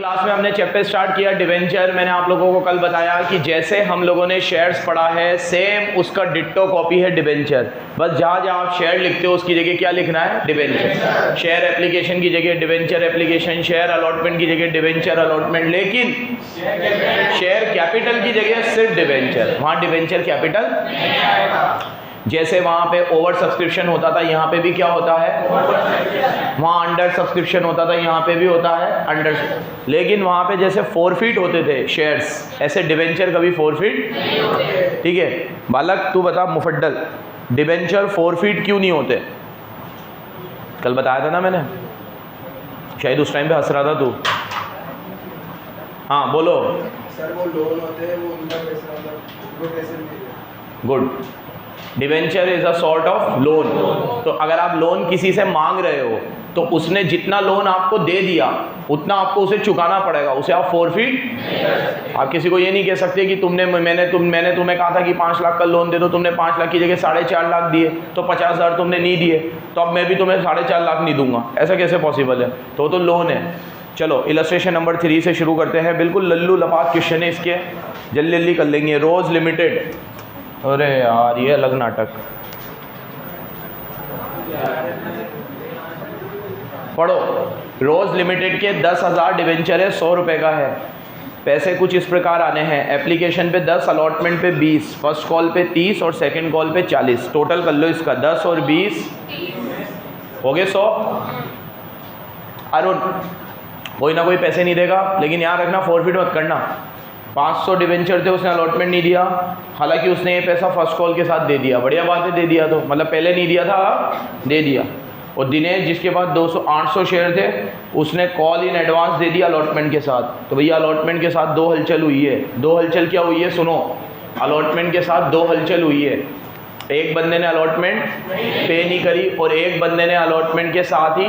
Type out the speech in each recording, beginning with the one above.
Class में हमने chapter start किया डिवेंचर। मैंने आप लोगों को कल बताया कि जैसे हम लोगों ने शेयर्स पढ़ा है सेम उसका डिट्टो कॉपी है डिवेंचर। बस जहाँ जहाँ आप शेयर लिखते हो उसकी जगह क्या लिखना है, डिवेंचर। शेयर एप्लीकेशन की जगह डिवेंचर एप्लीकेशन, शेयर अलॉटमेंट की जगह डिवेंचर अलॉटमेंट, लेकिन शेयर कैपिटल की जगह सिर्फ डिवेंचर। वहाँ डिवेंचर कैपिटल नहीं आएगा। जैसे वहाँ पे ओवर सब्सक्रिप्शन होता था, यहाँ पे भी क्या होता है, वहाँ अंडर सब्सक्रिप्शन होता था, यहाँ पे भी होता है अंडर। लेकिन वहाँ पे जैसे फोरफीट होते थे शेयर्स, ऐसे डिवेंचर कभी फोरफीट नहीं होते। ठीक है बालक, तू बता मुफद्दल, डिवेंचर फोरफीट क्यों नहीं होते? कल बताया था ना मैंने, शायद उस टाइम पे हंस रहा था तू। हाँ बोलो सर। वो लोन होते हैं, वो उनका पैसा वो कैसे मिलेगा? Good. Debenture is a sort of loan. तो अगर आप लोन किसी से मांग रहे हो तो उसने जितना लोन आपको दे दिया उतना आपको उसे चुकाना पड़ेगा, उसे आप फोरफीट। आप किसी को ये नहीं कह सकते कि मैंने तुम्हें कहा था कि 5 लाख का लोन दे दो, तुमने 5 लाख की जगह 4.5 लाख दिए तो 50,000 तुमने नहीं दिए, तो अब मैं भी तुम्हें 4.5 लाख नहीं दूंगा। ऐसा कैसे पॉसिबल है? तो लोन है। चलो इलस्ट्रेशन नंबर 3 से शुरू करते हैं। बिल्कुल लल्लू लपात क्वेश्चन है इसके, जल्दी जल्दी कर लेंगे। रोज लिमिटेड, अरे यार ये अलग नाटक। पढ़ो, रोज लिमिटेड के 10,000 डिवेंचर है, 100 रुपये का है। पैसे कुछ इस प्रकार आने हैं, एप्लीकेशन पे 10, अलॉटमेंट पे 20, फर्स्ट कॉल पे 30 और सेकंड कॉल पे 40। टोटल कर लो इसका 10 और 20 हो गए 100। अरुण कोई ना कोई पैसे नहीं देगा, लेकिन यहाँ रखना फोरफिट मत करना। 500 डिवेंचर थे, उसने अलॉटमेंट नहीं दिया, हालांकि उसने ये पैसा फर्स्ट कॉल के साथ दे दिया। बढ़िया बात है, दे दिया तो मतलब पहले नहीं दिया था, दे दिया। और दिनेश जिसके पास 800 शेयर थे, उसने कॉल इन एडवांस दे दिया अलॉटमेंट के साथ। तो भैया अलॉटमेंट के साथ 2 हलचल हुई है। 2 हलचल क्या हुई है सुनो, अलॉटमेंट के साथ 2 हलचल हुई है। एक बंदे ने अलॉटमेंट पे नहीं करी और एक बंदे ने अलॉटमेंट के साथ ही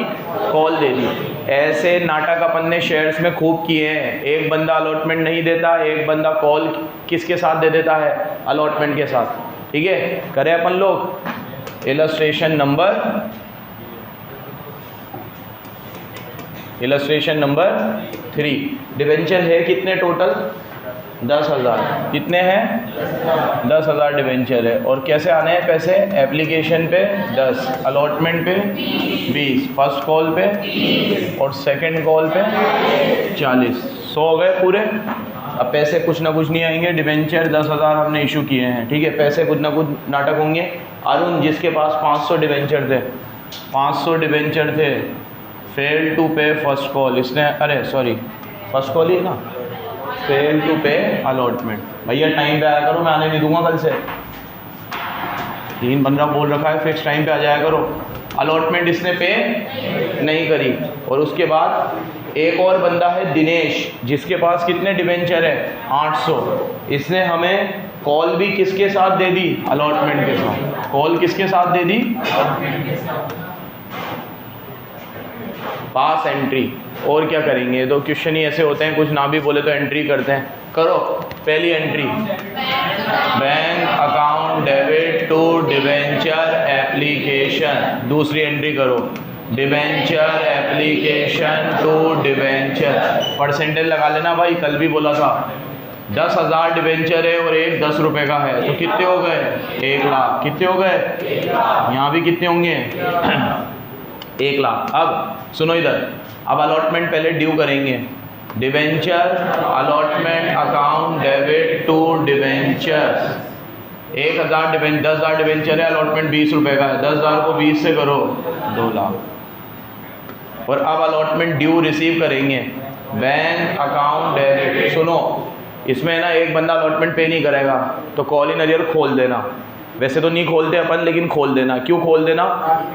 कॉल दे दी। ऐसे नाटक अपन ने शेयर्स में खूब किए हैं। एक बंदा अलॉटमेंट नहीं देता, एक बंदा कॉल किसके साथ दे देता है, अलॉटमेंट के साथ। ठीक है, करें अपन लोग। Illustration number 3। डिवेंचर है कितने टोटल? 10,000। कितने हैं? 10,000 डिवेंचर है। और कैसे आने हैं पैसे? एप्लीकेशन पे 10, अलॉटमेंट पे 20, फर्स्ट कॉल पे और सेकंड कॉल पे 40। 100 हो गए पूरे। अब पैसे कुछ ना कुछ नहीं आएंगे, डिवेंचर 10,000 हमने इशू किए हैं। ठीक है, पैसे कुछ ना कुछ नाटक होंगे। अरुण जिसके पास 500 डिवेंचर थे, 500 डिवेंचर थे, फेल टू पे फर्स्ट कॉल, इसने फर्स्ट कॉल ही ना, फेल टू पे अलॉटमेंट। भैया टाइम पे आया करो, मैं आने नहीं दूंगा कल से। 3-15 बोल रखा है, फिक्स टाइम पे आ जाया करो। अलॉटमेंट इसने पे नहीं करी। और उसके बाद एक और बंदा है दिनेश, जिसके पास कितने डिवेंचर है? 800। इसने हमें कॉल भी किसके साथ दे दी? अलॉटमेंट के साथ। कॉल किसके साथ दे दी? पास एंट्री। और क्या करेंगे? तो क्वेश्चन ही ऐसे होते हैं, कुछ ना भी बोले तो एंट्री करते हैं। करो पहली entry, bank account debit to debenture application. दूसरी एंट्री करो, debenture application to debenture. Percentage लगा लेना भाई, कल भी बोला था। 10,000 डिवेंचर है और एक 10 रुपये का है, तो कितने हो गए? 1 लाख। कितने हो गए? यहाँ भी कितने होंगे? 1 लाख। अब सुनो इधर, अब अलॉटमेंट पहले ड्यू करेंगे। Debenture allotment account debit to debenture. 10,000 debenture है, अलॉटमेंट 20 रुपये का है। 10,000 को 20 से करो, 2 लाख। और अब अलॉटमेंट ड्यू रिसीव करेंगे, बैंक अकाउंट डेबिट। सुनो, इसमें ना एक बंदा अलॉटमेंट पे नहीं करेगा तो कॉल इन अरियर खोल देना। वैसे तो नहीं खोलते अपन, लेकिन खोल देना। क्यों खोल देना?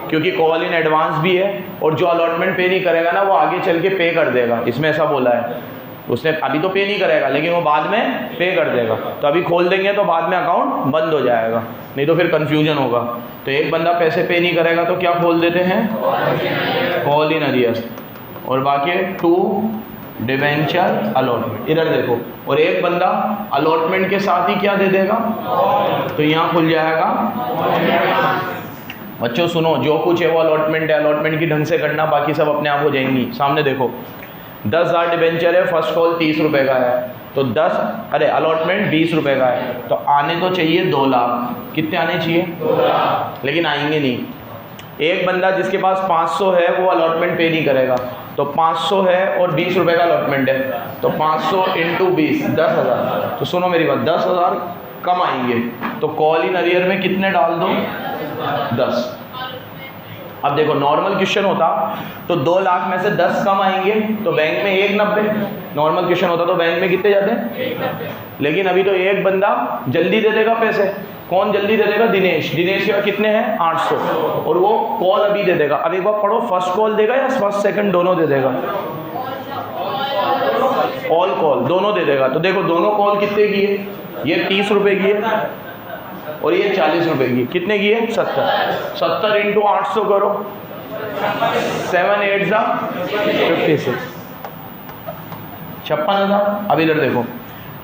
क्योंकि कॉल इन एडवांस भी है और जो अलॉटमेंट पे नहीं करेगा ना, वो आगे चल के पे कर देगा। इसमें ऐसा बोला है, उसने अभी तो पे नहीं करेगा लेकिन वो बाद में पे कर देगा। तो अभी खोल देंगे तो बाद में अकाउंट बंद हो जाएगा, नहीं तो फिर कन्फ्यूजन होगा। तो एक बंदा पैसे पे नहीं करेगा तो क्या खोल देते हैं? Call in arrear. और बाकी 2 डिवेंचर अलॉटमेंट। इधर देखो, और एक बंदा अलॉटमेंट के साथ ही क्या दे देगा? तो यहाँ खुल जाएगा। बच्चों सुनो, जो कुछ है वो अलॉटमेंट है, अलॉटमेंट की ढंग से करना, बाकी सब अपने आप हो जाएंगी। सामने देखो, 10,000 डिबेंचर है, फर्स्ट कॉल 30 रुपये का है, तो 10 अरे अलॉटमेंट 20 रुपये का है, तो आने तो चाहिए 2 लाख। कितने आने चाहिए? 2 लाख। लेकिन आएंगे नहीं। एक बंदा जिसके पास 500 है वो अलॉटमेंट पे नहीं करेगा, तो 500 है और 20 रुपये का अलॉटमेंट है, तो 500 × 20 10,000। तो सुनो मेरी बात, 10,000 कम आएंगे, तो कॉल इन अरियर में कितने डाल दो? 10। अब देखो नॉर्मल क्वेश्चन होता तो 2 लाख में से 10 कम आएंगे तो बैंक में 190। नॉर्मल क्वेश्चन होता तो बैंक में कितने जाते हैं? 190। लेकिन अभी तो एक बंदा जल्दी दे देगा पैसे। कौन जल्दी दे देगा? दिनेश। दिनेश के कितने हैं? 800, और वो कॉल अभी दे देगा। अब एक बार पढ़ो, फर्स्ट कॉल देगा या फर्स्ट सेकंड दोनों दे देगा? ऑल कॉल दोनों दे देगा। तो देखो दोनों कॉल कितने की है? ये 30 रुपये की है और ये 40 रुपये की। कितने की है? 70। 70 × 800 करो, 7 8 56, 56,000। अब इधर देखो,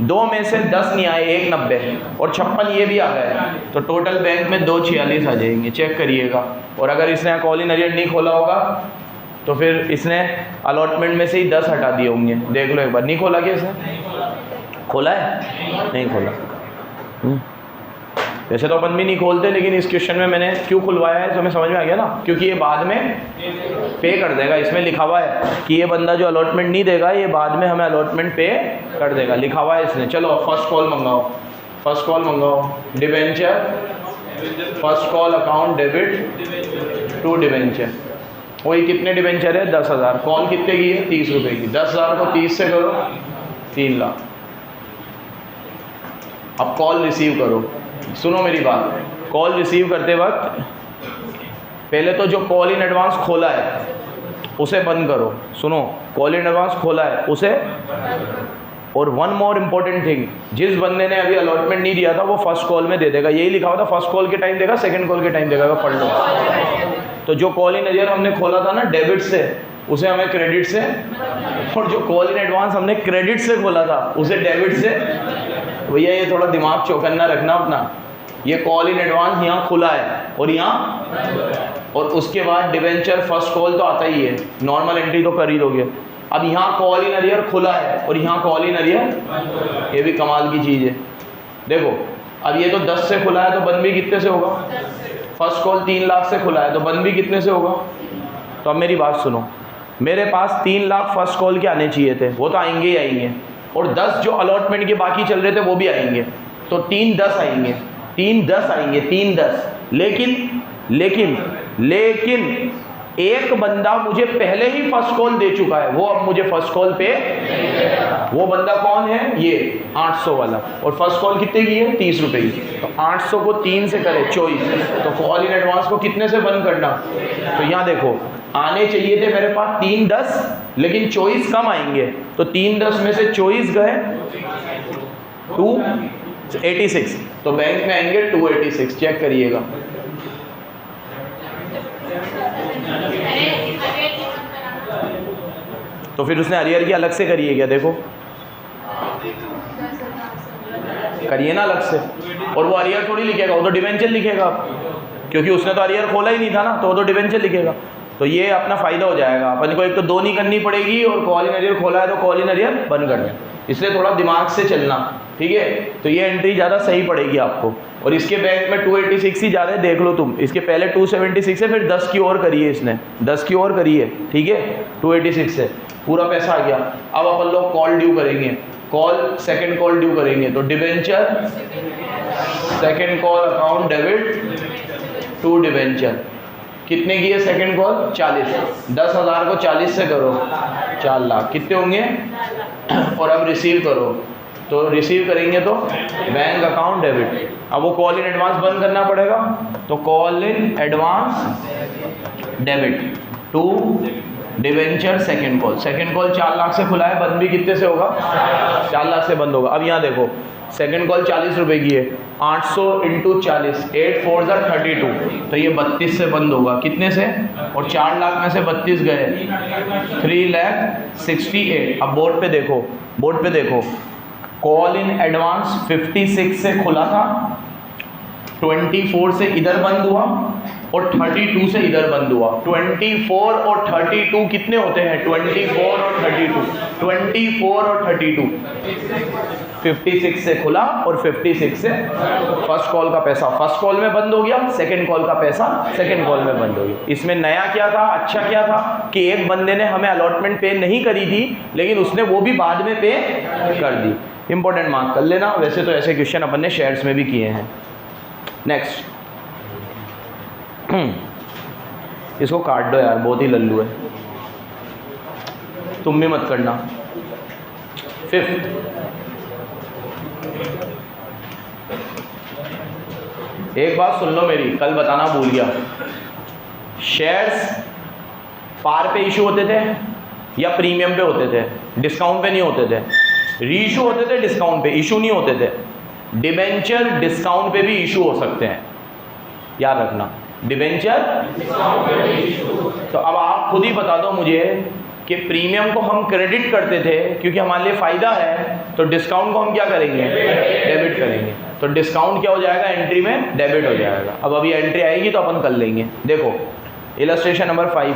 2 में से 10 नहीं आए, 190 और 56 ये भी आ गए, तो टोटल बैंक में 246 आ जाएंगे। चेक करिएगा। और अगर इसने कॉल इन अरियर नहीं खोला होगा तो फिर इसने अलॉटमेंट में से ही 10 हटा दिए होंगे। देख लो एक बार। नहीं खोला क्या इसने? खोला है? नहीं खोला। वैसे तो अपन भी नहीं खोलते, लेकिन इस क्वेश्चन में मैंने क्यों खुलवाया है तो हमें समझ में आ गया ना, क्योंकि ये बाद में पे कर देगा। इसमें लिखा हुआ है कि ये बंदा जो अलॉटमेंट नहीं देगा ये बाद में हमें अलॉटमेंट पे कर देगा, लिखा हुआ है इसने। चलो फर्स्ट कॉल मंगाओ, फर्स्ट कॉल मंगाओ। Debenture, first call account debit to debenture. वही कितने डिबेंचर है? 10,000। कॉल कितने की है? 30 रुपये की। 10,000 को 30 से करो, 3 लाख। अब कॉल रिसीव करो। सुनो मेरी बात, कॉल रिसीव करते वक्त पहले तो जो कॉल इन एडवांस खोला है उसे बंद करो। सुनो, कॉल इन एडवांस खोला है उसे। और वन मोर इम्पोर्टेंट थिंग, जिस बंदे ने अभी अलॉटमेंट नहीं दिया था वो फर्स्ट कॉल में दे देगा। यही लिखा हुआ था, फर्स्ट कॉल के टाइम देगा, सेकंड कॉल के टाइम देगा। पढ़ लो। तो जो कॉल इन अरियर हमने खोला था ना डेबिट से, उसे हमें क्रेडिट से, और जो कॉल इन एडवांस हमने क्रेडिट से खोला था उसे डेबिट से। भैया ये थोड़ा दिमाग चौकन्ना रखना अपना। ये कॉल इन एडवांस यहाँ खुला है और यहाँ, और उसके बाद डिवेंचर फर्स्ट कॉल तो आता ही है, नॉर्मल एंट्री तो कर ही दोगे। अब यहाँ कॉल इन अरियर खुला है और यहाँ कॉल इन अरियर, ये भी कमाल की चीज़ है। देखो अब ये तो 10 से खुला है तो बंद भी कितने से होगा? फर्स्ट कॉल 3 लाख से खुला है तो बंद भी कितने से होगा? तो अब मेरी बात सुनो, मेरे पास 3 लाख फर्स्ट कॉल के आने चाहिए थे, वो तो आएंगे ही आएंगे, और 10 जो अलॉटमेंट के बाकी चल रहे थे वो भी आएंगे, तो 3 10 आएंगे, 3 10 आएंगे, 3 10। लेकिन एक बंदा मुझे पहले ही फर्स्ट कॉल दे चुका है, वो अब मुझे फर्स्ट कॉल पे, वो बंदा कौन है? ये 800 वाला। और फर्स्ट कॉल कितने की है? 30 रुपये की। तो 800 को 3 से करे 24, तो कॉल इन एडवांस को कितने से बंद करना? तो यहाँ देखो, आने चाहिए थे मेरे पास 3 10, लेकिन 24 कम आएंगे, तो 3 10 में से 24 गए 286, तो बैंक में आएंगे 286। चेक करिएगा। तो फिर उसने अरियर की अलग से करी है क्या? देखो करिए ना अलग से, और वो अरियर थोड़ी लिखेगा, वो तो डिवेंचर लिखेगा, क्योंकि उसने तो अरियर खोला ही नहीं था ना, तो वो तो डिवेंचर लिखेगा। तो ये अपना फ़ायदा हो जाएगा। अपन को एक तो 2 नहीं करनी पड़ेगी, और कॉल इन अरियर खोला है तो कॉल इन अरियर बंद कर दें। इसलिए थोड़ा दिमाग से चलना, ठीक है? तो ये एंट्री ज़्यादा सही पड़ेगी आपको। और इसके बैंक में 286 ही जा रहे हैं, देख लो तुम। इसके पहले 276 है, फिर 10 की और करी है इसने, 10 की और करी है, ठीक है? 286 से पूरा पैसा आ गया। अब अपन लोग कॉल ड्यू करेंगे, कॉल सेकंड कॉल ड्यू करेंगे, तो debenture second call account debit to debenture. कितने की है सेकंड कॉल? 40। 10,000 को 40 से करो, 4 लाख। कितने होंगे? और अब रिसीव करो, तो रिसीव करेंगे तो बैंक अकाउंट डेबिट। अब वो कॉल इन एडवांस बंद करना पड़ेगा, तो call in advance debit to debenture second call. Second call 4 lakh से खुला है, बंद भी कितने से होगा? 4 लाख से बंद होगा। अब यहाँ देखो, सेकंड कॉल 40 रुपये की है, 800 × 40, 8 4 32, तो ये 32 से बंद होगा। कितने से? और 4 लाख में से 32 गए, 3,68,000। अब बोर्ड पे देखो, बोर्ड पे देखो, कॉल इन एडवांस 56 से खुला था, 24 से इधर बंद हुआ, और 32 से इधर बंद हुआ। 24 और 32 कितने होते हैं? 24 और 32, 24 और 32, 56 से खुला और 56 से फर्स्ट कॉल का पैसा फर्स्ट कॉल में बंद हो गया, सेकंड कॉल का पैसा सेकंड कॉल में बंद हो गया। इसमें नया क्या था, अच्छा क्या था कि एक बंदे ने हमें अलॉटमेंट पे नहीं करी थी, लेकिन उसने वो भी बाद में पे कर दी। इंपॉर्टेंट मार्क कर लेना। वैसे तो ऐसे क्वेश्चन अपन ने शेयर्स में भी किए हैं। नेक्स्ट, इसको काट दो यार, बहुत ही लल्लू है, तुम भी मत करना। फिफ्थ, एक बात सुन लो मेरी, कल बताना भूल गया। शेयर्स पार पे इशू होते थे या प्रीमियम पे होते थे? डिस्काउंट पे नहीं होते थे। रीइशू होते थे डिस्काउंट पे, इशू नहीं होते थे। डिबेंचर डिस्काउंट पे भी इशू हो सकते हैं, याद रखना। डिबेंचर, तो अब आप खुद ही बता दो मुझे कि प्रीमियम को हम क्रेडिट करते थे क्योंकि हमारे लिए फ़ायदा है, तो डिस्काउंट को हम क्या करेंगे? डेबिट करेंगे। तो डिस्काउंट क्या हो जाएगा? एंट्री में डेबिट हो जाएगा। अब अभी एंट्री आएगी तो अपन कर लेंगे। देखो इलस्ट्रेशन नंबर 5,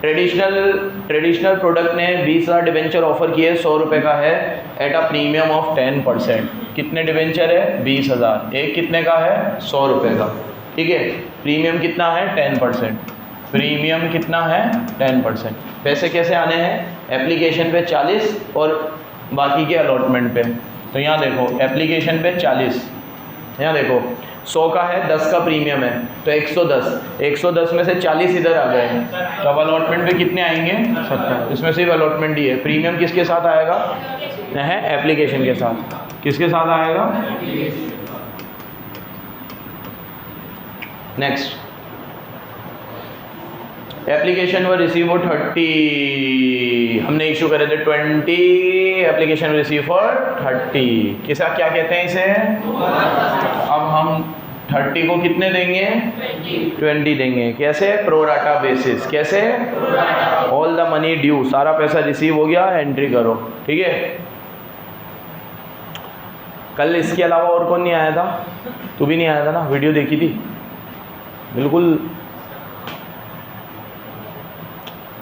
ट्रेडिशनल प्रोडक्ट ने 20,000 डिबेंचर ऑफर किए, 100 रुपये का है, एट अ प्रीमियम ऑफ 10%। कितने डिबेंचर है? 20,000। एक कितने का है? 100 रुपये का। ठीक है, प्रीमियम कितना है? 10%। प्रीमियम कितना है? 10%। पैसे कैसे आने हैं? एप्लीकेशन पे 40 और बाकी के अलॉटमेंट पे। तो यहाँ देखो एप्लीकेशन पे 40, यहाँ देखो 100 का है, 10 का प्रीमियम है, तो 110 में से 40 इधर आ गए, तो अब अलॉटमेंट पे कितने आएंगे? 70। इसमें सिर्फ अलॉटमेंट ही है। प्रीमियम किसके साथ आएगा? है एप्लीकेशन के साथ। किसके साथ आएगा? Next, application were receive for 30, हमने इशू करे थे 20, एप्लीकेशन रिसीव फॉर 30। किसा क्या कहते हैं इसे? अब हम 30 को कितने देंगे? 20 देंगे। कैसे? Pro rata basis. कैसे? ऑल द मनी ड्यू, सारा पैसा रिसीव हो गया, एंट्री करो। ठीक है, कल इसके अलावा और कौन नहीं आया था? तू भी नहीं आया था ना? वीडियो देखी थी? बिल्कुल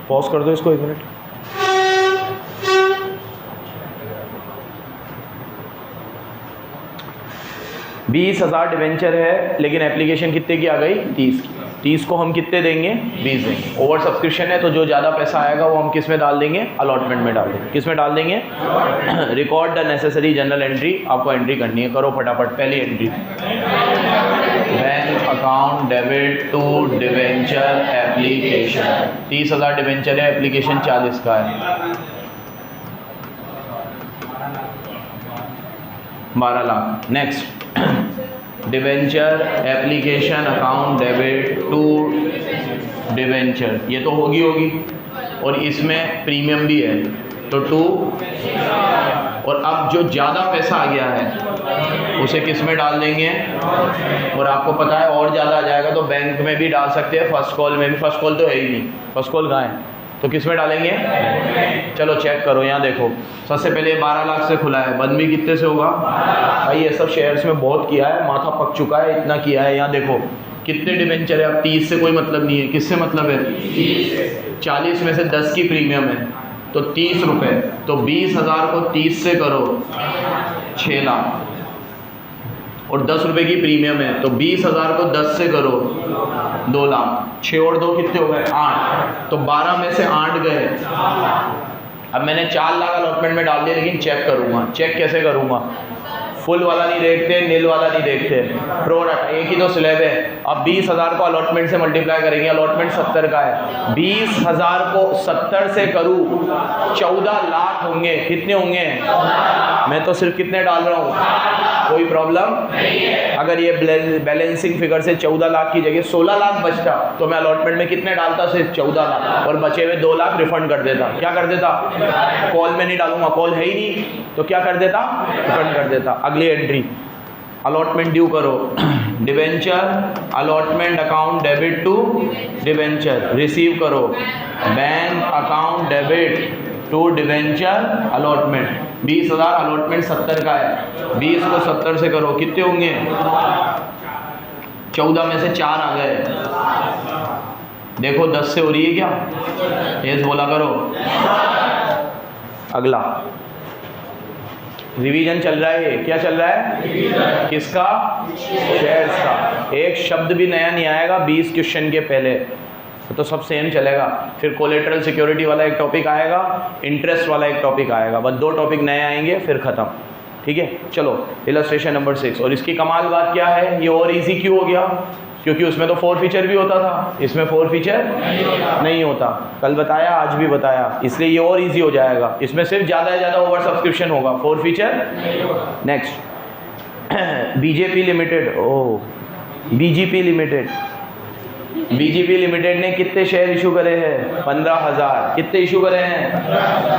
पॉज कर दो इसको 1 मिनट। $20,000 डिवेंचर है, लेकिन एप्लीकेशन कितने की आ गई? 30 की। 30 को हम कितने देंगे? 20 देंगे। ओवर सब्सक्रिप्शन है तो जो ज़्यादा पैसा आएगा वो हम किस में डाल देंगे? अलॉटमेंट में डाल देंगे। किस में डाल देंगे? Record the necessary journal entry. आपको एंट्री करनी है, करो फटाफट। पहली entry, bank account debit to debenture application. 30,000 debenture है, एप्लीकेशन 40 का है, 12 lakh. Next, debenture application account debit to debenture, ये तो होगी और इसमें प्रीमियम भी है, तो 2। और अब जो ज़्यादा पैसा आ गया है उसे किस में डाल देंगे? और आपको पता है और ज़्यादा आ जाएगा तो बैंक में भी डाल सकते हैं, फर्स्ट कॉल में भी। फर्स्ट कॉल तो है ही नहीं, फर्स्ट कॉल कहाँ है? तो किस में डालेंगे? चलो चेक करो, यहाँ देखो सबसे पहले 12 लाख से खुला है, बंद भी कितने से होगा? भाई ये सब शेयर्स में बहुत किया है, माथा पक चुका है, इतना किया है। यहाँ देखो कितने डिवेंचर है। अब 30 से कोई मतलब नहीं है, किससे मतलब है? 40 में से 10 की प्रीमियम है तो 30 रुपये, तो 20,000 को 30 से करो 6 लाख, और 10 रुपये की प्रीमियम है तो 20,000 को 10 से करो 2 लाख। 6 और 2 कितने हो गए? 8। तो 12 में से 8 गए। अब मैंने 4 लाख अलॉटमेंट में डाल दिया, लेकिन चेक करूँगा। चेक कैसे करूँगा? फुल वाला नहीं देखते, नील वाला नहीं देखते, प्रोडक्ट एक ही तो स्लैब है। अब 20,000 को अलॉटमेंट से मल्टीप्लाई करेंगे, अलॉटमेंट 70 का है, 20,000 को 70 से करूँ 14 लाख होंगे। कितने होंगे? मैं तो सिर्फ कितने डाल रहा हूँ, कोई प्रॉब्लम नहीं है। अगर ये बैलेंसिंग फिगर से 14 लाख की जगह 16 लाख बचता तो मैं अलॉटमेंट में कितने डालता? सिर्फ 14 लाख, और बचे हुए 2 लाख रिफंड कर देता। क्या कर देता? कॉल में नहीं डालूंगा, कॉल है ही नहीं, तो क्या कर देता? रिफंड कर देता। अगली एंट्री, अलॉटमेंट ड्यू करो, debenture allotment account debit to debenture, receive करो bank account debit to debenture allotment. 20,000 allotment 70 का है, 20 को 70 से करो, कितने होंगे? 14 में से 4 आ गए। देखो 10 से हो रही है क्या? यस बोला करो। अगला रिवीजन चल रहा है। क्या चल रहा है? किसका? शेयर्स का। एक शब्द भी नया नहीं आएगा 20 क्वेश्चन के पहले, तो सब सेम चलेगा। फिर कोलेटरल सिक्योरिटी वाला एक टॉपिक आएगा, इंटरेस्ट वाला एक टॉपिक आएगा, बस 2 टॉपिक नए आएंगे फिर ख़त्म। ठीक है, चलो इलस्ट्रेशन नंबर 6। और इसकी कमाल बात क्या है, ये और इजी क्यों हो गया? क्योंकि उसमें तो 4 फीचर भी होता था, इसमें 4 फीचर नहीं होता। कल बताया, आज भी बताया, इसलिए ये और इजी हो जाएगा। इसमें सिर्फ ज़्यादा से ज़्यादा ओवर सब्सक्रिप्शन होगा, 4 feature. Next BJP limited, BGP limited. BGP limited ने कितने शेयर इशू करे हैं? 15,000। कितने इशू करे हैं?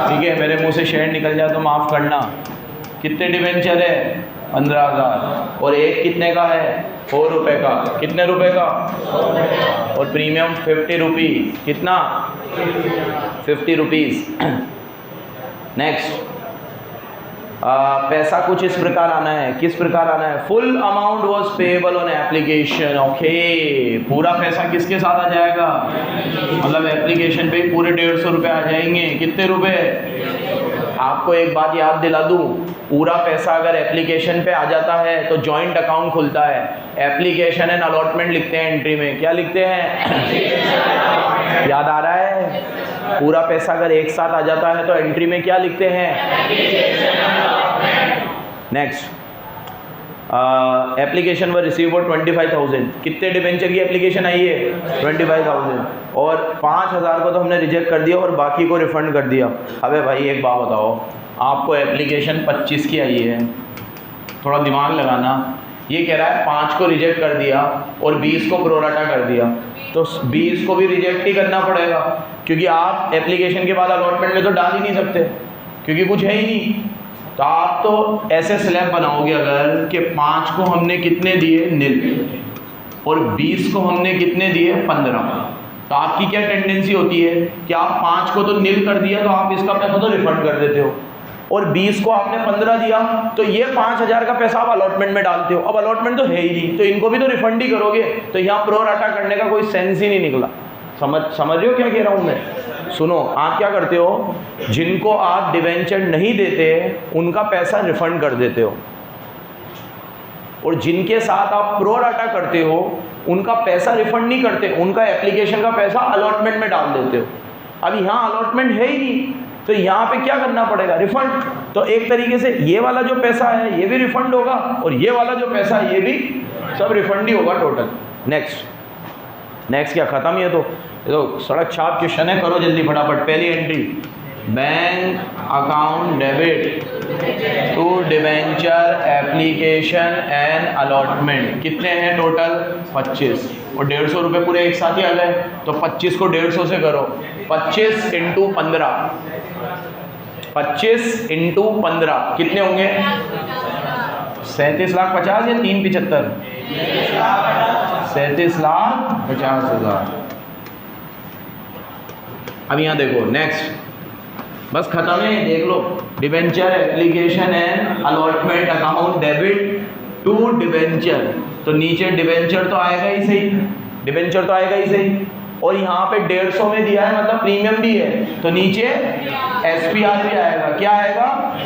ठीक है, मेरे मुंह से शेयर निकल जाए तो माफ़ करना। कितने डिवेंचर है? 15,000। और एक कितने का है? 4 रुपये का। कितने रुपए का? और प्रीमियम 50 रुपी। कितना? 50 रुपीज़। नेक्स्ट पैसा कुछ इस प्रकार आना है। किस प्रकार आना है? Full amount was payable on application. Okay, पूरा पैसा किसके साथ आ जाएगा? मतलब एप्लीकेशन पे पूरे 150 रुपये आ जाएंगे। कितने रुपए? आपको एक बात याद दिला दूं, पूरा पैसा अगर एप्लीकेशन पे आ जाता है तो जॉइंट अकाउंट खुलता है। एप्लीकेशन एंड अलॉटमेंट लिखते हैं एंट्री में। क्या लिखते हैं? याद आ रहा है? पूरा पैसा अगर एक साथ आ जाता है तो एंट्री में क्या लिखते हैं? Next application were receive for 25,000। कितने डिबेंचर की एप्लीकेशन आई है? 25,000। और 5,000 को तो हमने रिजेक्ट कर दिया और बाकी को रिफंड कर दिया। अबे भाई एक बात बताओ, आपको एप्लीकेशन 25 की आई है, थोड़ा दिमाग लगाना। ये कह रहा है 5 को रिजेक्ट कर दिया और 20 को प्रोराटा कर दिया, तो 20 को भी रिजेक्ट ही करना पड़ेगा, क्योंकि आप एप्लीकेशन के बाद अलॉटमेंट में तो डाल ही नहीं सकते, क्योंकि कुछ है ही नहीं। तो आप तो ऐसे स्लैब बनाओगे अगर कि 5 को हमने कितने दिए? नील। और 20 को हमने कितने दिए? 15। तो आपकी क्या टेंडेंसी होती है कि आप 5 को तो नील कर दिया तो आप इसका पैसा तो रिफंड कर देते हो, और 20 को आपने 15 दिया तो ये 5,000 का पैसा आप अलॉटमेंट में डालते हो। अब अलॉटमेंट तो है ही नहीं, तो इनको भी तो रिफंड ही करोगे, तो यहाँ प्रोराटा करने का कोई सेंस ही नहीं निकला। समझ रहे हो क्या कह रहा हूँ मैं? सुनो, आप क्या करते हो, जिनको आप डिवेंचर नहीं देते उनका पैसा रिफंड कर देते हो, और जिनके साथ आप प्रोराटा करते हो उनका पैसा रिफंड नहीं करते, उनका एप्लीकेशन का पैसा अलॉटमेंट में डाल देते हो। अब यहाँ अलॉटमेंट है ही नहीं, तो यहाँ पे क्या करना पड़ेगा? रिफंड। तो एक तरीके से ये वाला जो पैसा है ये भी रिफंड होगा, और ये वाला जो पैसा है ये भी सब रिफंड ही होगा टोटल। नेक्स्ट क्या खत्म? ये तो सड़क छाप क्वेश्चन है, करो जल्दी फटाफट। पहली entry, bank account debit to debenture application and allotment. कितने हैं टोटल? 25। और 150 रुपये पूरे एक साथ ही आ गए, तो 25 को 150 से करो। 25 इंटू 15, 25 इंटू 15 कितने होंगे? 37,50,000 या 375? 37,50,000। अब यहाँ देखो नेक्स्ट, बस खत्म है, देख लो। Debenture application and allotment account debit to debenture, तो नीचे डिवेंचर तो आएगा ही सही, डिवेंचर तो आएगा ही सही, और यहाँ पे 150 में दिया है मतलब प्रीमियम भी है, तो नीचे एसपीआर भी आएगा। क्या आएगा?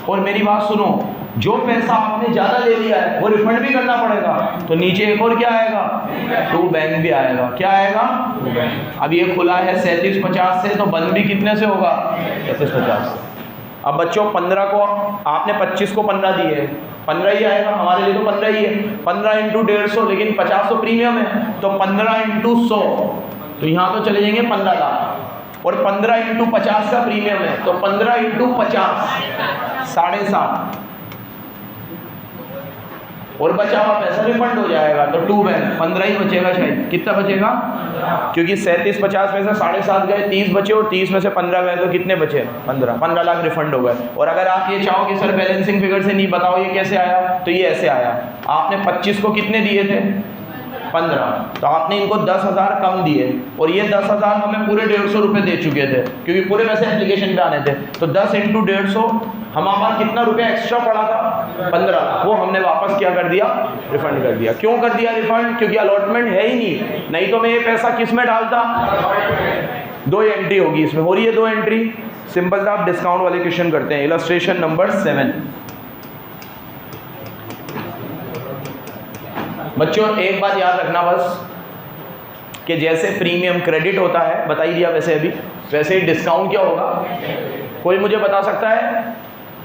और मेरी बात सुनो, जो पैसा आपने ज़्यादा ले लिया है वो रिफंड भी करना पड़ेगा, तो नीचे एक और क्या आएगा? टू बैंक भी आएगा। क्या आएगा? अब ये खुला है 37,50 से, तो बंद भी कितने से होगा? 37,50। अब बच्चों 15 को आपने 25 को 15 दिए, 15 ही आएगा, हमारे लिए तो 15 ही है। 15 इंटू 150, लेकिन 50 तो प्रीमियम है, तो 15 इंटू 100, तो यहाँ तो चले जाएंगे 15 लाख। और 15 इंटू 50 का प्रीमियम है, तो 15 इंटू 50 7.5, और बचा हुआ पैसा रिफंड हो जाएगा, तो टू बैंक 15 ही बचेगा शायद। कितना बचेगा? क्योंकि 37,50 में से 7.5 गए, 30 बचे, और 30 में से 15 गए, तो कितने बचे? 15 लाख रिफंड हो गए। और अगर आप ये चाहो कि सर बैलेंसिंग फिगर से नहीं बताओ ये कैसे आया, तो ये ऐसे आया। आपने 25 को कितने दिए थे? 15, तो आपने इनको 10,000 कम दिए, और ये 10,000 हमें पूरे 150 रुपये दे चुके थे, क्योंकि पूरे पैसे एप्लीकेशन पे आने थे, तो 10 इंटू 150 हमारे पास कितना रुपया एक्स्ट्रा पड़ा था 15 लाख, वो हमने वापस क्या कर दिया, रिफंड कर दिया। क्यों कर दिया रिफंड? क्योंकि अलॉटमेंट है ही नहीं तो मैं ये पैसा किस में डालता, 2 एंट्री होगी इसमें, हो रही है 2 एंट्री। सिंपल सा आप डिस्काउंट वाले क्वेश्चन करते हैं। Illustration number 7। बच्चों एक बात याद रखना बस, कि जैसे प्रीमियम क्रेडिट होता है, बता ही दिया वैसे अभी, वैसे ही डिस्काउंट क्या होगा। कोई मुझे बता सकता है?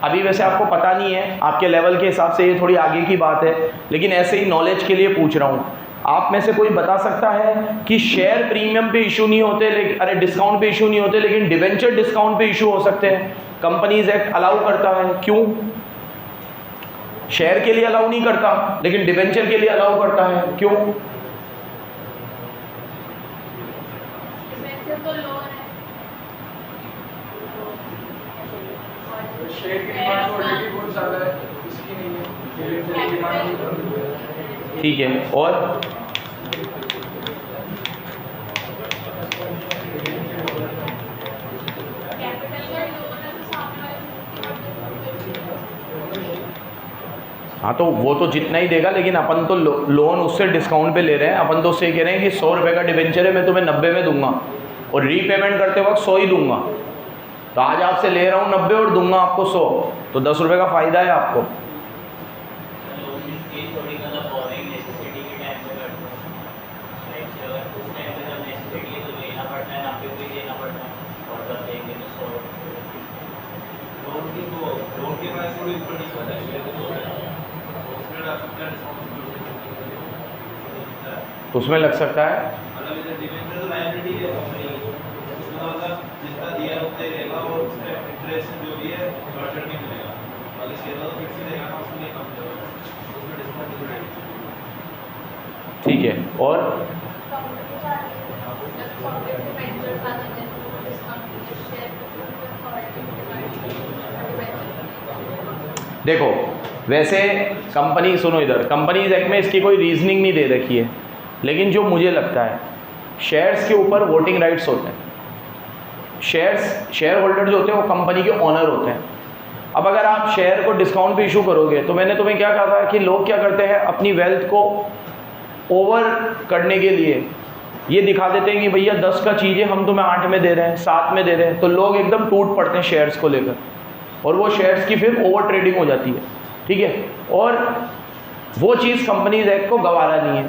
अभी वैसे आपको पता नहीं है, आपके लेवल के हिसाब से ये थोड़ी आगे की बात है, लेकिन ऐसे ही नॉलेज के लिए पूछ रहा हूँ। आप में से कोई बता सकता है कि शेयर प्रीमियम पे इशू नहीं होते, लेकिन अरे डिस्काउंट पे इशू नहीं होते, लेकिन डिवेंचर डिस्काउंट पे इशू हो सकते हैं? कंपनीज एक्ट अलाउ करता है। क्यों? शेयर के लिए अलाउ नहीं करता, लेकिन डिवेंचर के लिए अलाउ करता है। क्यों? शेयर की डिमांड ऑलरेडी बहुत ज़्यादा है, इसकी नहीं है, डिवेंचर की डिमांड नहीं है। ठीक है, और हाँ तो वो तो जितना ही देगा, लेकिन अपन तो लोन उससे डिस्काउंट पे ले रहे हैं। अपन तो उससे कह रहे हैं कि 100 रुपये का डिवेंचर है, मैं तुम्हें 90 में दूंगा और रीपेमेंट करते वक्त 100 ही दूंगा। तो आज आपसे ले रहा हूँ 90 और दूंगा आपको 100, तो 10 रुपये का फ़ायदा है आपको। उसमें लग सकता है। ठीक है, और देखो वैसे कंपनी, सुनो इधर, कंपनीज एक्ट में इसकी कोई रीजनिंग नहीं दे रखी है, लेकिन जो मुझे लगता है शेयर्स के ऊपर वोटिंग राइट्स होते हैं। शेयर होल्डर जो होते हैं वो कंपनी के ओनर होते हैं। अब अगर आप शेयर को डिस्काउंट पे इशू करोगे, तो मैंने तुम्हें क्या कहा था कि लोग क्या करते हैं, अपनी वेल्थ को ओवर करने के लिए ये दिखा देते हैं कि भैया 10 का चीज़ है, हम तुम्हें 8 में दे रहे हैं, 7 में दे रहे हैं, तो लोग एकदम टूट पड़ते हैं शेयर्स को लेकर, और वो शेयर्स की फिर ओवर ट्रेडिंग हो जाती है। ठीक है, और वो चीज़ कंपनीज एक्ट को गवारा नहीं है।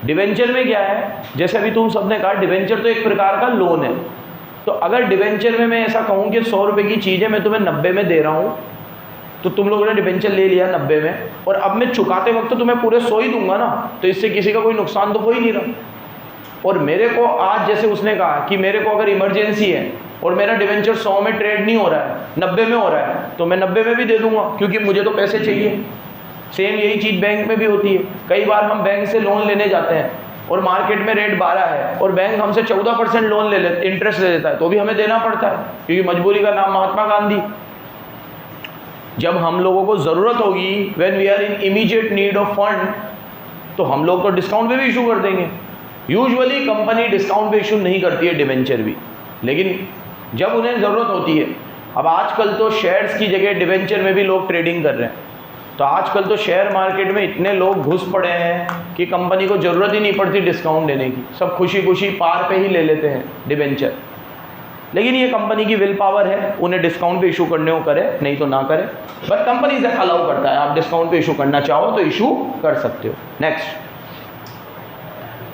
डिवेंचर में क्या है, जैसे अभी तुम सबने कहा, डिवेंचर तो एक प्रकार का लोन है। तो अगर डिवेंचर में मैं ऐसा कहूँ कि 100 रुपये की चीज़ है, मैं तुम्हें 90 में दे रहा हूँ, तो तुम लोगों ने डिवेंचर ले लिया 90 में, और अब मैं चुकाते वक्त तो तुम्हें पूरे 100 ही दूंगा ना, तो इससे किसी का कोई नुकसान तो हो ही नहीं रहा। और मेरे को आज, जैसे उसने कहा कि मेरे को अगर इमरजेंसी है और मेरा डिवेंचर 100 में ट्रेड नहीं हो रहा है, 90 में हो रहा है, तो मैं 90 में भी दे दूंगा, क्योंकि मुझे तो पैसे चाहिए। सेम यही चीज़ बैंक में भी होती है। कई बार हम बैंक से लोन लेने जाते हैं और मार्केट में रेट 12 है और बैंक हमसे 14% लोन ले लेते, इंटरेस्ट ले लेता है, तो भी हमें देना पड़ता है, क्योंकि मजबूरी का नाम महात्मा गांधी। जब हम लोगों को ज़रूरत होगी, when we are in immediate need of fund, तो हम लोग तो डिस्काउंट पे भी इशू कर देंगे। यूजुअली कंपनी डिस्काउंट पे इशू नहीं करती है डिवेंचर भी, लेकिन जब उन्हें ज़रूरत होती है। अब आजकल तो शेयर्स की जगह डिवेंचर में भी लोग ट्रेडिंग कर रहे हैं, तो आजकल तो शेयर मार्केट में इतने लोग घुस पड़े हैं कि कंपनी को ज़रूरत ही नहीं पड़ती डिस्काउंट देने की, सब खुशी खुशी पार पे ही ले लेते हैं डिवेंचर। लेकिन ये कंपनी की विल पावर है, उन्हें डिस्काउंट पे इशू करने को करे, नहीं तो ना करे, बट कंपनी से अलाउ करता है, आप डिस्काउंट पे इशू करना चाहो तो इशू कर सकते हो। नेक्स्ट,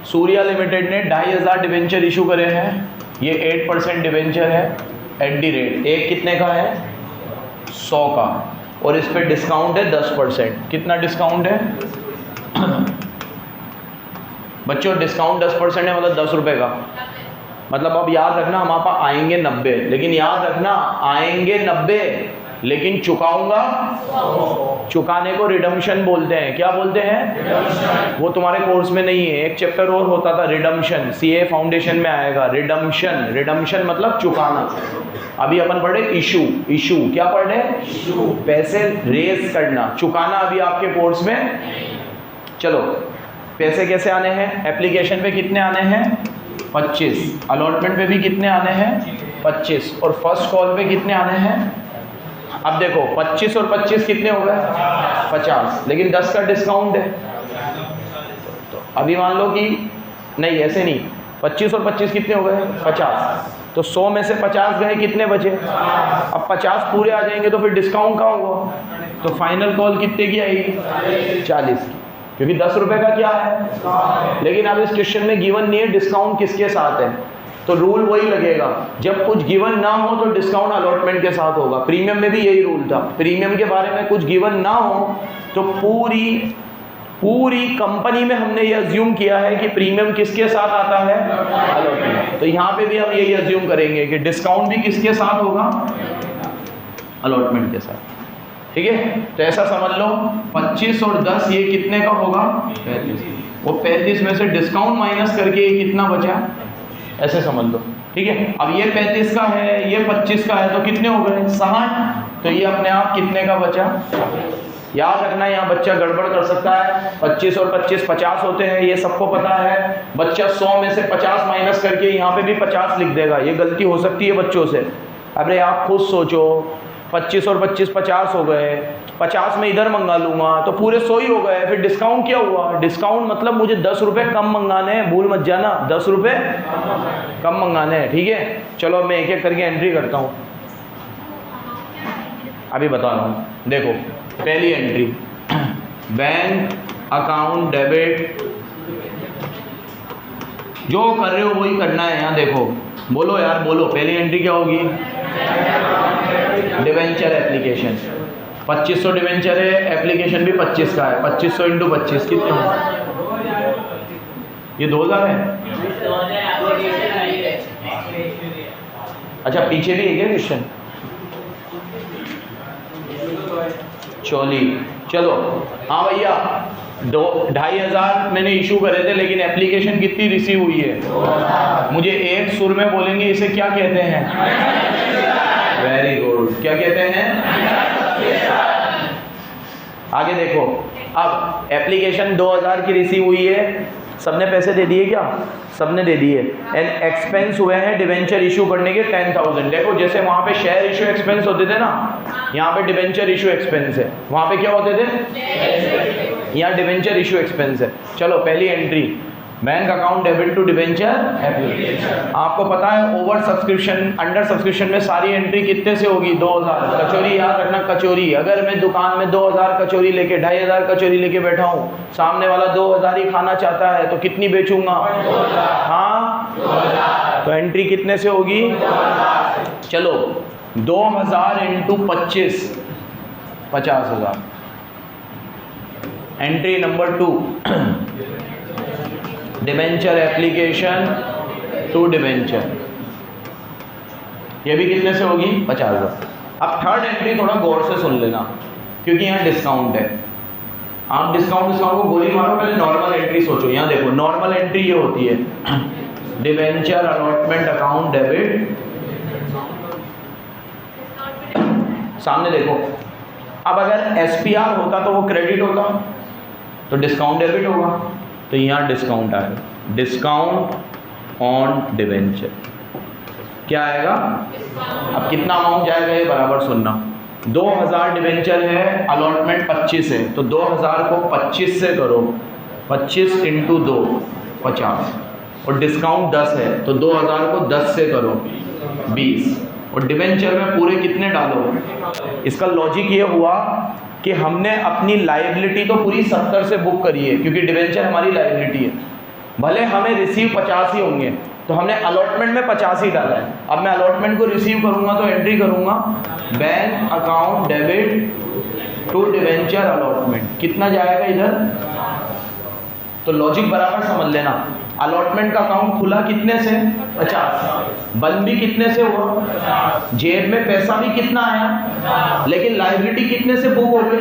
सूर्या लिमिटेड ने 2500 डिवेंचर इशू करे हैं। ये 8% डिवेंचर है एट दी रेट, एक कितने का है, 100 का, और इस पर डिस्काउंट है 10%। कितना डिस्काउंट है बच्चों? डिस्काउंट 10% है, मतलब 10 रुपये का। मतलब अब याद रखना, हमारे पास आएंगे 90, लेकिन याद रखना आएंगे 90, लेकिन चुकाऊंगा। चुकाने को रिडम्पशन बोलते हैं। क्या बोलते हैं? वो तुम्हारे कोर्स में नहीं है, एक चैप्टर और होता था रिडम्पशन, सीए फाउंडेशन में आएगा रिडम्पशन। रिडम्पशन मतलब चुकाना। अभी अपन पढ़े इशू। इशू क्या पढ़ रहे हैं? इशू, पैसे रेज करना। चुकाना अभी आपके कोर्स में। चलो, पैसे कैसे आने हैं? एप्लीकेशन पे कितने आने हैं? 25। अलॉटमेंट पे भी कितने आने हैं? 25। और फर्स्ट कॉल पे कितने आने हैं? अब देखो 25 और 25 कितने हो गए 50, लेकिन 10 का डिस्काउंट है। तो अभी मान लो कि नहीं, ऐसे नहीं, 25 और 25 कितने हो गए 50, तो 100 में से 50 गए, कितने बचे? अब 50 पूरे आ जाएंगे तो फिर डिस्काउंट कहाँ होगा? तो फाइनल कॉल कितने की आएगी 40 की, क्योंकि 10 रुपये का क्या है। लेकिन अब इस क्वेश्चन में गिवन नहीं है डिस्काउंट किसके साथ है, तो रूल वही लगेगा, जब कुछ गिवन ना हो तो डिस्काउंट अलॉटमेंट के साथ होगा। प्रीमियम में भी यही रूल था, प्रीमियम के बारे में कुछ गिवन ना हो तो पूरी कंपनी में हमने ये अज्यूम किया है कि प्रीमियम किसके साथ आता है, अलॉटमेंट। तो यहाँ पे भी हम यही अज्यूम करेंगे कि डिस्काउंट भी किसके साथ होगा, अलॉटमेंट के साथ। ठीक है, तो ऐसा समझ लो 25 और 10 ये कितने का होगा 35, वो 35 में से डिस्काउंट माइनस करके ये कितना बचा, ऐसे समझ लो। ठीक है, अब ये 35 का है, ये 25 का है, तो कितने हो गए 60, तो ये अपने आप कितने का बचा। याद रखना यहाँ बच्चा गड़बड़ कर सकता है, 25 और 25 50 होते हैं, ये सबको पता है। बच्चा 100 में से 50 माइनस करके यहाँ पे भी 50 लिख देगा, ये गलती हो सकती है बच्चों से। अरे आप खुद सोचो, 25 और 25 50 हो गए, 50 में इधर मंगा लूँगा तो पूरे 100 ही हो गए, फिर डिस्काउंट क्या हुआ? डिस्काउंट मतलब मुझे 10 रुपये कम मंगाने हैं, भूल मत जाना, 10 रुपये कम मंगाने हैं। ठीक है, चलो मैं एक एक करके एंट्री करता हूँ, अभी बता रहा हूँ। देखो पहली एंट्री, बैंक अकाउंट डेबिट, जो कर रहे हो वही करना है। यहाँ देखो, बोलो यार बोलो, पहली एंट्री क्या होगी? डिवेंचर एप्लीकेशन, 2500 डिवेंचर है, एप्लीकेशन भी 25 का है, 2500 इंटू 25 कितने होंगे? ये 2000 है। अच्छा पीछे भी है क्या क्वेश्चन? चोली, चलो हाँ भैया, 2500 मैंने इशू करे थे, लेकिन एप्लीकेशन कितनी रिसीव हुई है? मुझे एक सुर में बोलेंगे इसे क्या कहते हैं? वेरी गुड, क्या कहते हैं? आगे देखो, अब एप्लीकेशन 2000 की रिसीव हुई है, सबने पैसे दे दिए क्या? सबने दे दिए। एंड एक्सपेंस हुए हैं डिवेंचर इशू करने के 10,000। देखो जैसे वहाँ पे शेयर इशू एक्सपेंस होते थे ना, यहाँ पे डिवेंचर इशू एक्सपेंस है। वहाँ पे क्या होते थे? यहाँ डिवेंचर इशू एक्सपेंस है। चलो पहली entry, bank account debit to debenture application. आपको पता है ओवर सब्सक्रिप्शन अंडर सब्सक्रिप्शन में सारी एंट्री कितने से होगी? 2000। कचौरी याद रखना, कचौरी। अगर मैं दुकान में 2000 कचौरी लेके 2500 कचौरी लेके बैठा हूँ, सामने वाला 2000 ही खाना चाहता है, तो कितनी बेचूंगा? हाँ 2000। तो एंट्री कितने से होगी? 2000। चलो 2000 into 25, 50,000। Entry number 2, debenture application to debenture, ये भी कितने से होगी? 50,000। अब थर्ड एंट्री थोड़ा गौर से सुन लेना, क्योंकि यहाँ डिस्काउंट है। आप डिस्काउंट को गोली मारो, पहले नॉर्मल एंट्री सोचो। यहाँ देखो नॉर्मल एंट्री ये होती है, डिवेंचर अलॉटमेंट अकाउंट डेबिट, सामने देखो। अब अगर एसपीआर होता तो वो क्रेडिट होता, तो डिस्काउंट डेबिट होगा, तो यहाँ डिस्काउंट आएगा, डिस्काउंट ऑन डिवेंचर। क्या आएगा? अब कितना अमाउंट जाएगा ये बराबर सुनना। 2000 डिवेंचर है, अलॉटमेंट 25 है, तो 2000 को 25 से करो, 25 इंटू 2 50, और डिस्काउंट 10 है, तो 2000 को 10 से करो 20, और डिवेंचर में पूरे कितने डालो? इसका लॉजिक ये हुआ कि हमने अपनी लायबिलिटी तो पूरी 70 से बुक करी है, क्योंकि डिवेंचर हमारी लायबिलिटी है। भले हमें रिसीव 50 ही होंगे, तो हमने अलॉटमेंट में 50 ही डाला है। अब मैं अलॉटमेंट को रिसीव करूंगा तो एंट्री करूंगा, bank account debit to debenture allotment. कितना जाएगा इधर? तो लॉजिक बराबर समझ लेना। अलॉटमेंट का अकाउंट खुला कितने से? 50। बंद भी कितने से हुआ? जेब में पैसा भी कितना आया, लेकिन लायबिलिटी कितने से बुक हो गई?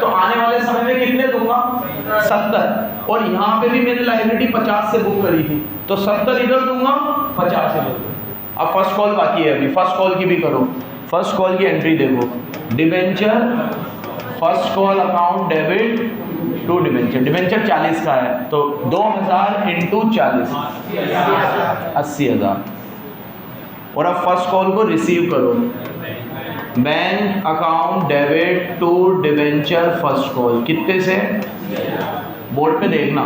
तो आने वाले समय में कितने दूंगा? 70। और यहाँ पे भी मैंने लायबिलिटी 50 से बुक करी थी, तो 70 इधर दूंगा, 50 इधर दूंगा। अब फर्स्ट कॉल बाकी है, अभी फर्स्ट कॉल की भी करो। फर्स्ट कॉल की एंट्री देखो, debenture first call account debit to debenture. Debenture 40 का है, तो 2000 इंटू 40 80,000। और अब फर्स्ट कॉल को रिसीव करो, bank account debit to debenture first call, कितने से? बोर्ड पे देखना,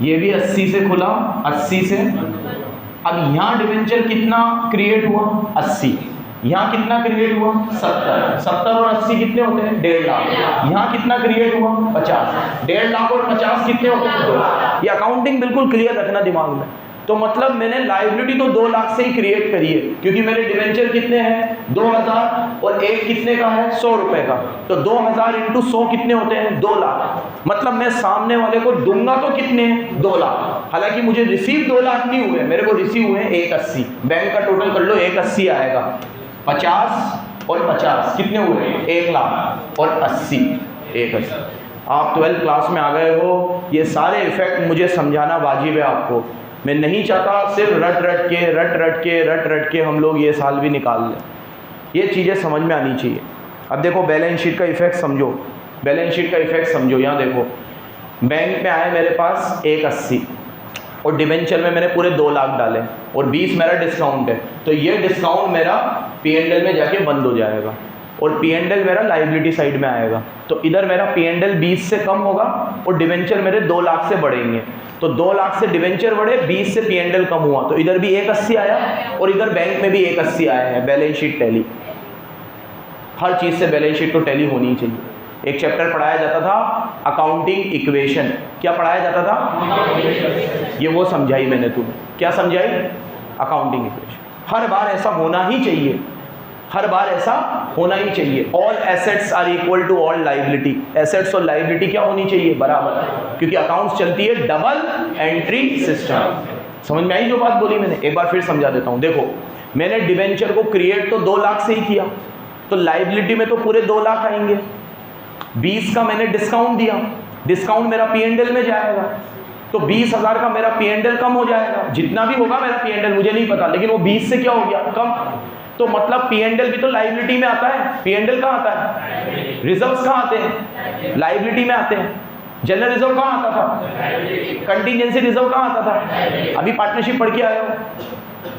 ये भी 80 से खुला, 80 से। अब यहाँ डिवेंचर कितना क्रिएट हुआ? 80। यहाँ कितना क्रिएट हुआ? 70। 70 और 80 कितने होते हैं? 1.5 लाख। यहाँ कितना क्रिएट हुआ? 50। 1.5 लाख और 50 कितने होते हैं? 2 लाख। ये अकाउंटिंग बिल्कुल क्लियर रखना दिमाग में। तो मतलब मैंने लायबिलिटी तो 2 लाख से ही क्रिएट करी है, क्योंकि मेरे डिवेंचर कितने हैं? 2000, और एक कितने का है? 100 रुपए का। तो 2000 इंटू 100 कितने होते हैं? 2 लाख। मतलब मैं सामने वाले को दूंगा तो कितने? 2 लाख। हालांकि मुझे रिसीव 2 लाख नहीं हुए, मेरे को रिसीव हुए 180। बैंक का टोटल कर लो, 180 आएगा। 50 और 50 कितने हुए? 1 लाख और 80, 180। आप 12th क्लास में आ गए हो, ये सारे इफेक्ट मुझे समझाना वाजिब है आपको। मैं नहीं चाहता सिर्फ रट के हम लोग ये साल भी निकाल लें। ये चीज़ें समझ में आनी चाहिए। अब देखो बैलेंस शीट का इफेक्ट समझो, बैलेंस शीट का इफेक्ट समझो। यहाँ देखो, बैंक में आए मेरे पास 180 और डिवेंचर में मैंने पूरे 2 लाख डाले और 20 मेरा डिस्काउंट है, तो ये डिस्काउंट मेरा P&L में जाके बंद हो जाएगा और P&L मेरा लाइबिलिटी साइड में आएगा। तो इधर मेरा P&L 20 से कम होगा और डिवेंचर मेरे 2 लाख से बढ़ेंगे। तो 2 लाख से डिवेंचर बढ़े, 20 से P&L कम हुआ, तो इधर भी 180 आया और इधर बैंक में भी 180 आया है। बैलेंस शीट टैली, हर चीज़ से बैलेंस शीट तो टैली होनी ही चाहिए। एक चैप्टर पढ़ाया जाता था अकाउंटिंग इक्वेशन, क्या पढ़ाया जाता था? ये वो समझाई मैंने तुम्हें, क्या समझाई? Accounting equation. हर बार ऐसा होना ही चाहिए, हर बार ऐसा होना ही चाहिए। All assets are equal to all liability. Assets और लाइबिलिटी क्या होनी चाहिए? बराबर, क्योंकि अकाउंट्स चलती है डबल एंट्री सिस्टम। समझ में आई जो बात बोली मैंने? एक बार फिर समझा देता हूँ। देखो, मैंने डिवेंचर को क्रिएट तो 2 लाख से ही किया, तो लाइबिलिटी में तो पूरे 2 लाख आएंगे। 20 का मैंने डिस्काउंट दिया, डिस्काउंट मेरा P&L में जाएगा, तो 20,000 का मेरा P&L कम हो जाएगा। जितना भी होगा मेरा P&L मुझे नहीं पता, लेकिन वो 20 से क्या हो गया? कम। तो मतलब P&L भी तो लाइबिलिटी में आता है। P&L कहाँ आता है? रिजर्व्स कहाँ आते हैं? लाइबिलिटी में आते हैं। जनरल रिजर्व कहाँ आता था? कंटीजेंसी रिजर्व कहाँ आता था? अभी पार्टनरशिप पढ़ के आए हो।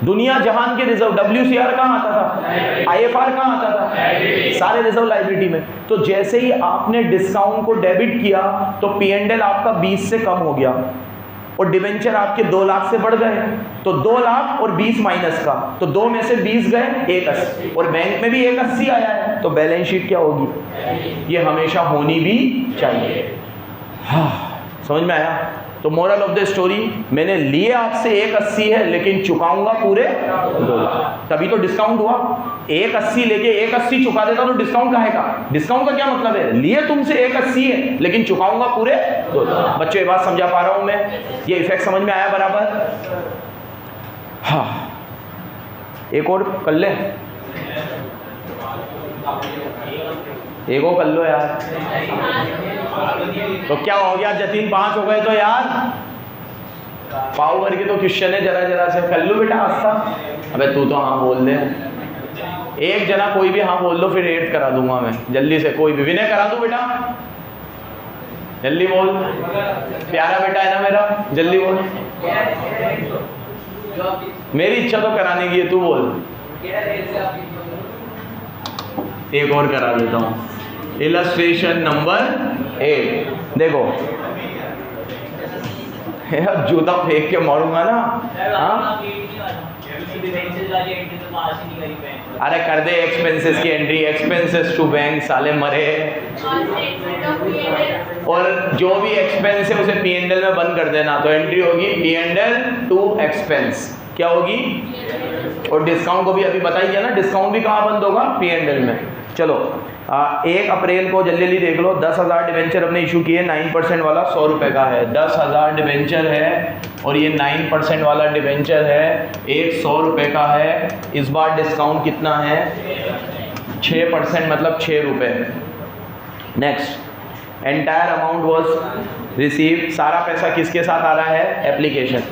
दुनिया जहान के रिजर्व WCR कहाँ आता था? IFR कहाँ आता था? सारे रिजर्व लाइबिलिटी में। तो जैसे ही आपने डिस्काउंट को डेबिट किया तो P&L आपका 20 से कम हो गया और डिवेंचर आपके 2 लाख से बढ़ गए। तो 2 लाख और 20 माइनस का, तो 2 में से 20 गए, 180, और बैंक में भी 180 आया है। तो बैलेंस शीट क्या होगी? ये हमेशा होनी भी चाहिए। हाँ, समझ में आया? तो मोरल ऑफ द स्टोरी, मैंने लिए आपसे 180 है, लेकिन चुकाऊंगा पूरे 2 लाख। तभी तो डिस्काउंट हुआ। 180 लेके 180 चुका देता तो डिस्काउंट कहाँ का? डिस्काउंट का क्या मतलब है? लिए तुमसे 180 है, लेकिन चुकाऊंगा पूरे 2 लाख। बच्चों, ये बात समझा पा रहा हूं मैं? ये इफेक्ट समझ में आया बराबर? हाँ, एक और कर ले, एक और कर लो यार। तो क्या हो गया जतीन? 5 हो गए तो यार। पाव भर के तो क्वेश्चन है, जरा जरा से कर लो बेटा आस्था। अबे तू तो हाँ बोल दे, एक जना कोई भी हाँ बोल दो, फिर 8th करा दूंगा मैं जल्दी से। कोई भी विनय करा दूं बेटा? जल्दी बोल, प्यारा बेटा है ना मेरा, जल्दी बोल। मेरी इच्छा तो कराने की है, तू बोल। एक और करा देता हूँ। इलस्ट्रेशन नंबर 8 देखो, यार जूता फेंक के मारूंगा ना। हाँ, अरे कर दे एक्सपेंसेस की एंट्री, एक्सपेंसेस टू बैंक, साले मरे। और जो भी एक्सपेंस है उसे P&L में बंद कर देना, तो एंट्री होगी P&L टू एक्सपेंस। क्या होगी? और डिस्काउंट को भी अभी बता ही दिया ना, डिस्काउंट भी कहाँ बंद होगा? P&L में। चलो 1 अप्रैल को जल्दी जल्दी देख लो। 10,000 डिवेंचर अपने इशू किए, 9% वाला 100 रुपये का है। 10,000 डिवेंचर है और ये 9% वाला डिवेंचर है, एक 100 रुपये का है। इस बार डिस्काउंट कितना है? 6%, मतलब 6 रुपये। Next, entire amount was receive. सारा पैसा किसके साथ आ रहा है? एप्लीकेशन।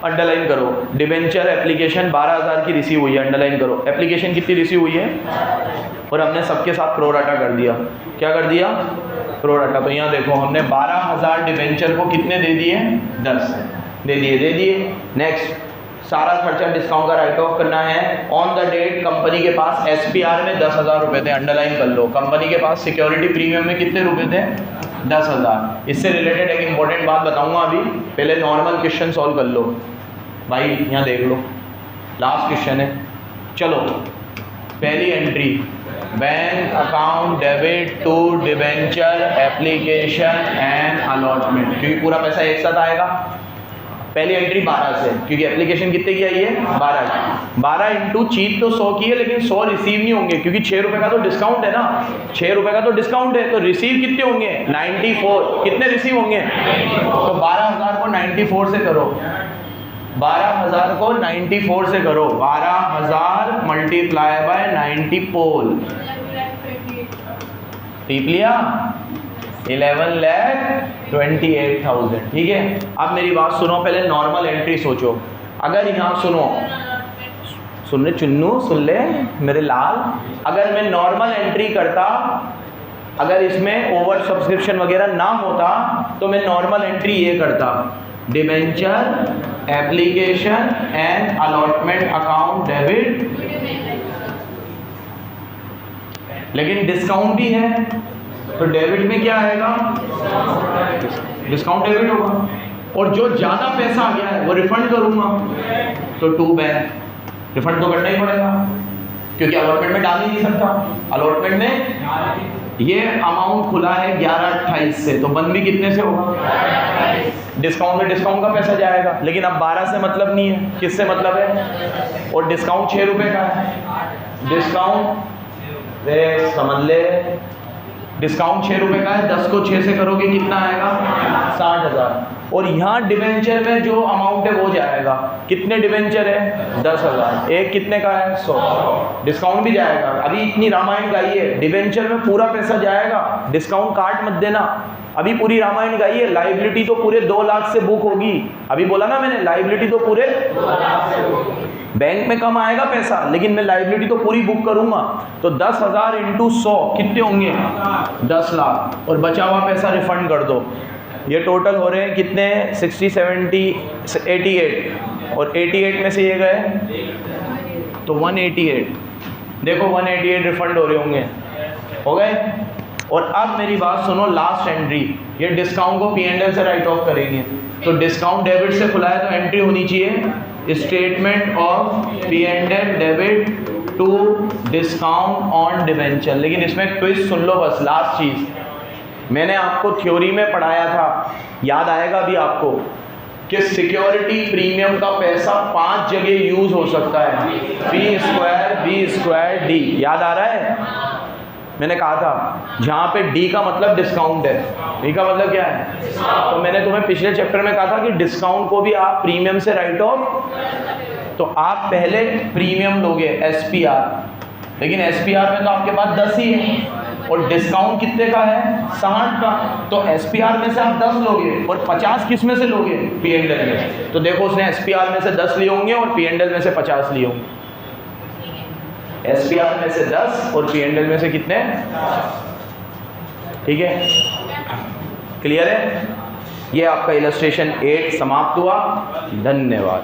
अंडरलाइन करो, डिवेंचर एप्लीकेशन 12,000 की रिसीव हुई है। अंडरलाइन करो, एप्लीकेशन कितनी रिसीव हुई है? और हमने सबके साथ प्रोराटा कर दिया। क्या कर दिया? प्रोराटा। तो यहाँ देखो, हमने 12,000 डिवेंचर को कितने दे दिए? 10 दे दिए। नेक्स्ट, सारा खर्चा डिस्काउंट का राइट ऑफ करना है। ऑन द डेट कंपनी के पास SPR में 10,000 रुपये थे, अंडरलाइन कर लो। कंपनी के पास सिक्योरिटी प्रीमियम में कितने रुपए थे? 10,000। इससे रिलेटेड एक इंपॉर्टेंट बात बताऊंगा अभी, पहले नॉर्मल क्वेश्चन सॉल्व कर लो भाई। यहाँ देख लो, लास्ट क्वेश्चन है। चलो पहली entry, bank account debit to debenture application and allotment, क्योंकि पूरा पैसा एक साथ आएगा। पहली एंट्री 12 से, क्योंकि एप्लीकेशन कितने की आई है? 12 इंटू चीज तो 100 की है, लेकिन 100 रिसीव नहीं होंगे क्योंकि 6 रुपए का तो डिस्काउंट है ना, 6 रुपए का तो डिस्काउंट है, तो रिसीव कितने होंगे? 94। कितने रिसीव होंगे? तो 12,000 को 94 से करो, 12,000 को 94 से करो, 12,000 मल्टीप्लाई बाय 90 पोल, टीप लिया 11,28,000। ठीक है, अब मेरी बात सुनो, पहले नॉर्मल एंट्री सोचो। अगर यहाँ सुनो, सुन ले चुन्नू, सुन ले मेरे लाल, अगर मैं नॉर्मल एंट्री करता, अगर इसमें ओवर सब्सक्रिप्शन वगैरह ना होता, तो मैं नॉर्मल एंट्री ये करता, debenture application and allotment account debit, लेकिन डिस्काउंट भी है तो डेबिट में क्या आएगा? डिस्काउंट डेबिट होगा, और जो ज़्यादा पैसा आ गया है वो रिफंड करूँगा, तो टू बैंक रिफंड तो करना ही पड़ेगा, क्योंकि अलॉटमेंट में डाल ही नहीं सकता। अलॉटमेंट में ये अमाउंट खुला है 11/28 से, तो बंद भी कितने से होगा? डिस्काउंट में डिस्काउंट का पैसा जाएगा, लेकिन अब 12 से मतलब नहीं है, किससे मतलब है? और डिस्काउंट 6 रुपये का है, डिस्काउंट रे समझ ले, डिस्काउंट 6 रुपये का है, 10 को 6 से करोगे कितना आएगा? 60,000। और यहाँ डिवेंचर में जो अमाउंट है वो जाएगा, कितने डिवेंचर है? 10,000, एक कितने का है? 100, डिस्काउंट भी जाएगा। अभी इतनी रामायण गाई है, डिवेंचर में पूरा पैसा जाएगा, डिस्काउंट काट मत देना। अभी पूरी रामायण गाई है, लाइबिलिटी तो पूरे 2 लाख से बुक होगी। अभी बोला ना मैंने, लाइबिलिटी तो पूरे 2 लाख से बुक, बैंक में कम आएगा पैसा, लेकिन मैं लाइबिलिटी तो पूरी बुक करूंगा। तो 10,000 इंटू 100 कितने होंगे? 10 लाख, और बचा हुआ पैसा रिफंड कर दो। ये टोटल हो रहे हैं कितने? 60, 70, 88, और 88 में से ये गए तो 188। देखो 188 रिफंड हो रहे होंगे, हो गए। और अब मेरी बात सुनो, लास्ट एंट्री, ये डिस्काउंट को P&L से राइट ऑफ करेंगे, तो डिस्काउंट डेबिट से खुला है तो एंट्री होनी चाहिए statement of P&L debit to discount on debenture. लेकिन इसमें क्विज सुन लो बस, लास्ट चीज़ मैंने आपको थ्योरी में पढ़ाया था, याद आएगा भी आपको, कि सिक्योरिटी प्रीमियम का पैसा 5 जगह यूज हो सकता है, P² B² D, याद आ रहा है? मैंने कहा था जहाँ पे D का मतलब डिस्काउंट है, D का मतलब क्या है? तो मैंने तुम्हें पिछले चैप्टर में कहा था कि डिस्काउंट को भी आप प्रीमियम से राइट ऑफ, तो आप पहले प्रीमियम लोगे SPR, लेकिन SPR में तो आपके पास 10 ही है, और डिस्काउंट कितने का है? 60 का, तो SPR में से आप 10 लोगे, और 50 किस में से लोगे? P&L में। तो देखो उसने SPR में से 10 लिए होंगे और P&L में से 50 लिए होंगे। SPR में से 10 और P&L में से कितने? ठीक है, क्लियर है? ये आपका इलस्ट्रेशन 8 समाप्त हुआ। धन्यवाद।